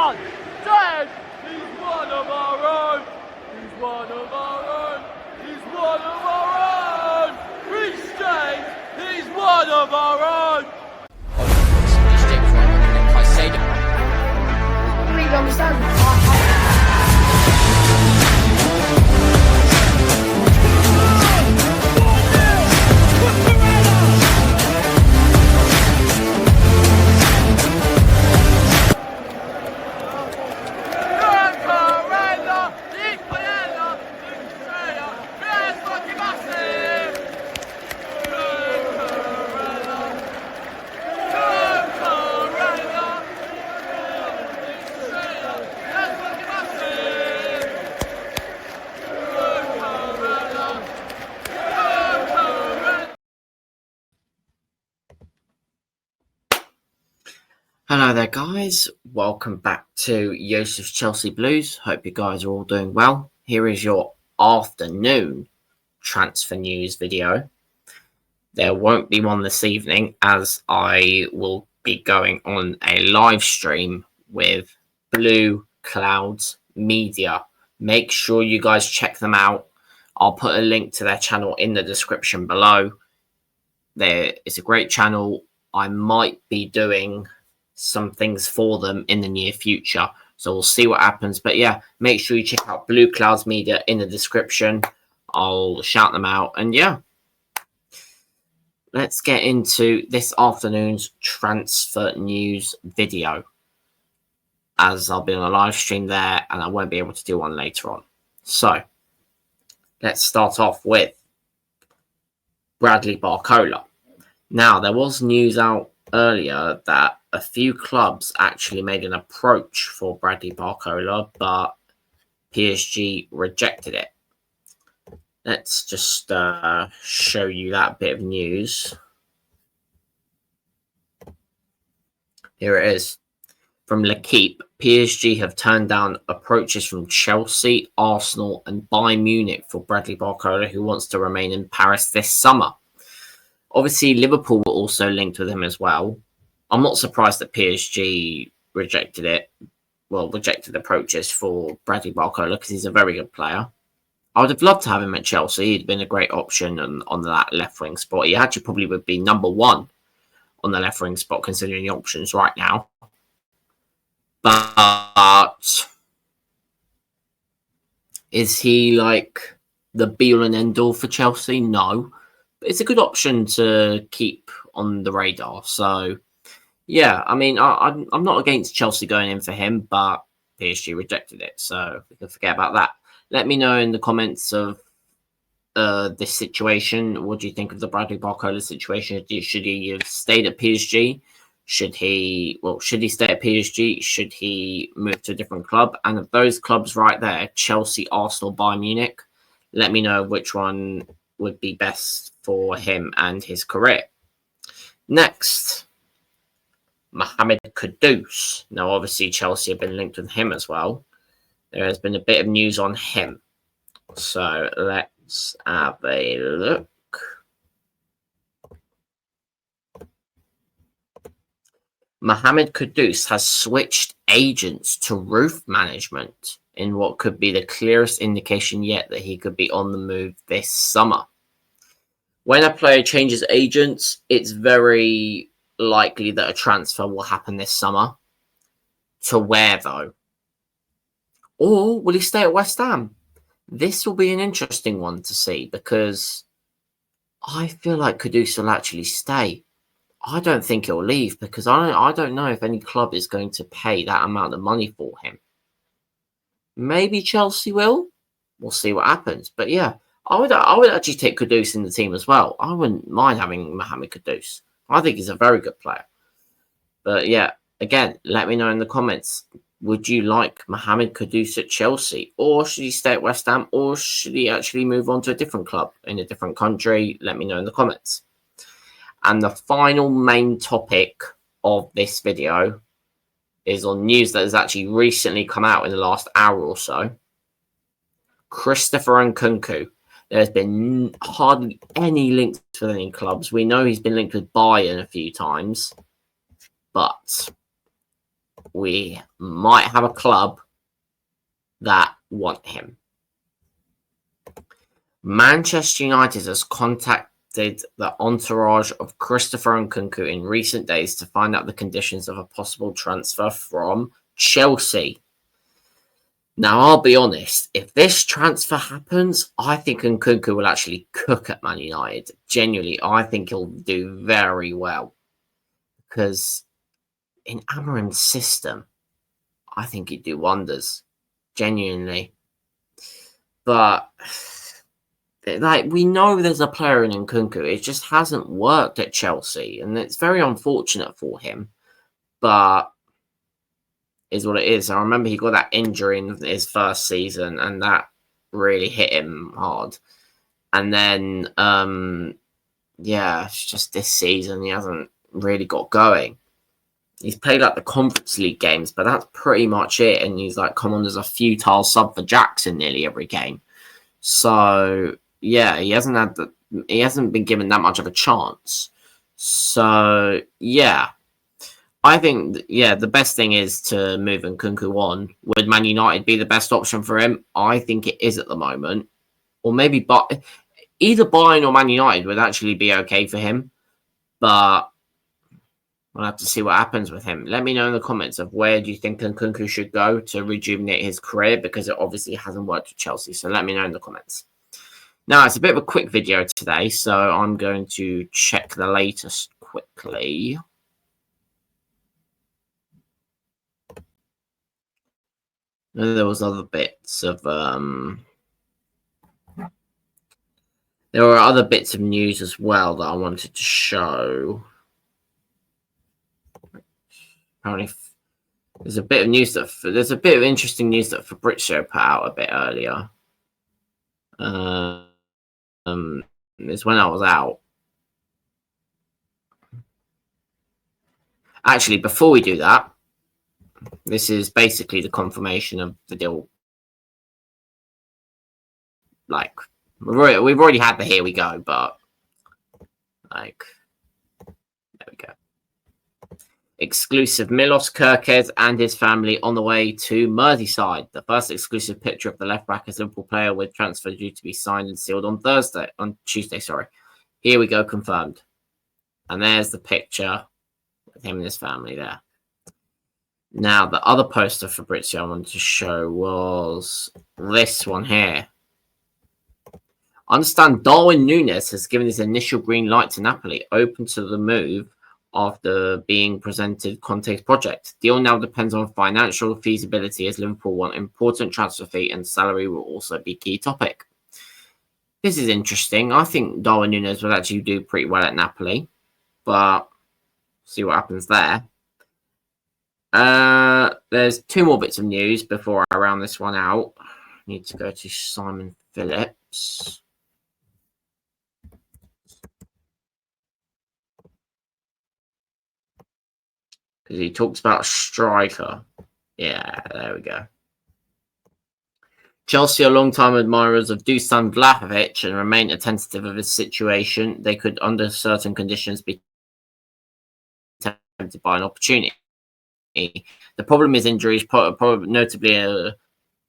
Dead! He's one of our own! He's one of our own! He's one of our own! Reece James! He's one of our own! I really understand. Hello there guys, welcome back to Yosef's Chelsea Blues. Hope you guys are all doing well. Here is your afternoon transfer news video. There won't be one this evening as I will be going on a live stream with Blue Clouds Media. Make sure you guys check them out. I'll put a link to their channel in the description below. It's a great channel. I might be doing some things for them in the near future, so we'll see what happens. But yeah, make sure you check out Blue Clouds Media in the description. I'll shout them out, and yeah, let's get into this afternoon's transfer news video, as I'll be on a live stream there and I won't be able to do one later on. So let's start off with Bradley Barcola. Now, there was news out earlier that a few clubs actually made an approach for Bradley Barcola, but PSG rejected it. Let's just show you that bit of news. Here it is. From L'Equipe, PSG have turned down approaches from Chelsea, Arsenal and Bayern Munich for Bradley Barcola, who wants to remain in Paris this summer. Obviously, Liverpool were also linked with him as well. I'm not surprised that PSG rejected approaches for Bradley Barcola because he's a very good player. I would have loved to have him at Chelsea. He'd been a great option on that left wing spot. He actually probably would be number one on the left wing spot considering the options right now. But is he like the be-all and end-all for Chelsea? No. But it's a good option to keep on the radar. So yeah, I mean, I'm not against Chelsea going in for him, but PSG rejected it, so we can forget about that. Let me know in the comments of this situation. What do you think of the Bradley Barcola situation? Should he have stayed at PSG? Should he stay at PSG? Should he move to a different club? And of those clubs right there, Chelsea, Arsenal, Bayern Munich, let me know which one would be best for him and his career. Next, Mohamed Kudus. Now, obviously, Chelsea have been linked with him as well. There has been a bit of news on him. So let's have a look. Mohamed Kudus has switched agents to Roof Management in what could be the clearest indication yet that he could be on the move this summer. When a player changes agents, it's very likely that a transfer will happen this summer. To where, though? Or will he stay at West Ham? This will be an interesting one to see because I feel like Kudus will actually stay. I don't think he'll leave because I don't know if any club is going to pay that amount of money for him. Maybe Chelsea will. We'll see what happens. But yeah, I would actually take Kudus in the team as well. I wouldn't mind having Mohamed Kudus. I think he's a very good player. But yeah, again, let me know in the comments. Would you like Mohamed Kudus at Chelsea? Or should he stay at West Ham? Or should he actually move on to a different club in a different country? Let me know in the comments. And the final main topic of this video is on news that has actually recently come out in the last hour or so. Christopher Nkunku. There's been hardly any links with any clubs. We know he's been linked with Bayern a few times, but we might have a club that want him. Manchester United has contacted the entourage of Christopher Nkunku in recent days to find out the conditions of a possible transfer from Chelsea. Now, I'll be honest, if this transfer happens, I think Nkunku will actually cook at Man United. Genuinely, I think he'll do very well. Because in Amorim's system, I think he'd do wonders. Genuinely. But, like, we know there's a player in Nkunku. It just hasn't worked at Chelsea. And it's very unfortunate for him. But is what it is. I remember he got that injury in his first season, and that really hit him hard. And then, it's just this season he hasn't really got going. He's played like the Conference League games, but that's pretty much it. And he's like come on as a futile sub for Jackson nearly every game. So yeah, he hasn't been given that much of a chance. So yeah. I think, the best thing is to move Nkunku on. Would Man United be the best option for him? I think it is at the moment. Or maybe either Bayern or Man United would actually be okay for him. But we'll have to see what happens with him. Let me know in the comments of where do you think Nkunku should go to rejuvenate his career, because it obviously hasn't worked with Chelsea. So let me know in the comments. Now, it's a bit of a quick video today, so I'm going to check the latest quickly. And there was other bits of there were other bits of news as well that I wanted to show. Apparently, there's a bit of interesting news that Fabrizio put out a bit earlier. It's when I was out. Actually, before we do that, this is basically the confirmation of the deal. Like, we've already had the here we go, but like, there we go. Exclusive: Milos Kerkez and his family on the way to Merseyside. The first exclusive picture of the left back is Liverpool player with transfer due to be signed and sealed on Tuesday. Here we go, confirmed. And there's the picture with him and his family there. Now, the other poster Fabrizio I wanted to show was this one here. I understand Darwin Núñez has given his initial green light to Napoli, open to the move after being presented Conte's project. Deal now depends on financial feasibility, as Liverpool want important transfer fee and salary will also be key topic. This is interesting. I think Darwin Núñez will actually do pretty well at Napoli, but see what happens there. There's two more bits of news before I round this one out. I need to go to Simon Phillips. Because he talks about a striker. Yeah, there we go. Chelsea are long-time admirers of Dusan Vlahovic and remain attentive of his situation. They could, under certain conditions, be tempted by an opportunity. The problem is injuries, notably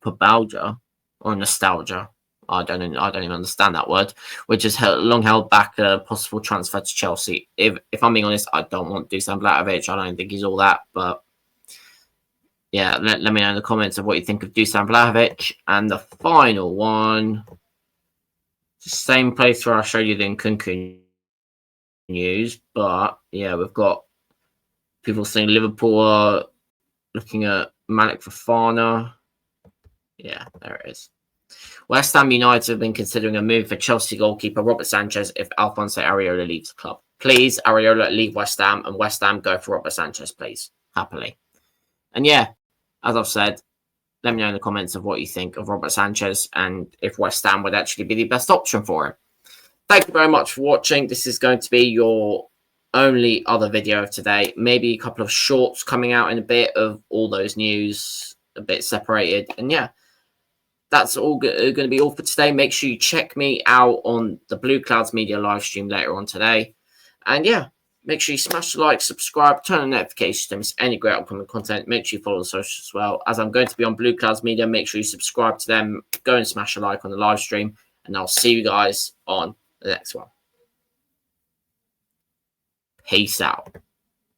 pubalgia or nostalgia. I don't even understand that word, which has long held back a possible transfer to Chelsea. If I'm being honest, I don't want Dusan Vlahovic. I don't think he's all that, but yeah, let me know in the comments of what you think of Dusan Vlahovic. And the final one, same place where I showed you the Nkunku news, but yeah, we've got people saying Liverpool are looking at Malik Fofana. Yeah, there it is. West Ham United have been considering a move for Chelsea goalkeeper Robert Sanchez if Alphonso Areola leaves the club. Please, Areola, leave West Ham, and West Ham go for Robert Sanchez, please. Happily. And yeah, as I've said, let me know in the comments of what you think of Robert Sanchez and if West Ham would actually be the best option for him. Thank you very much for watching. This is going to be your only other video of today. Maybe a couple of shorts coming out in a bit of all those news, a bit separated. And yeah, that's all going to be all for today. Make sure you check me out on the Blue Clouds Media live stream later on today. And yeah, Make sure you smash the like, subscribe, turn on notifications to miss any great upcoming content. Make sure you follow the socials as well. As I'm going to be on Blue Clouds Media, make sure you subscribe to them. Go and smash a like on the live stream. And I'll see you guys on the next one. Peace out.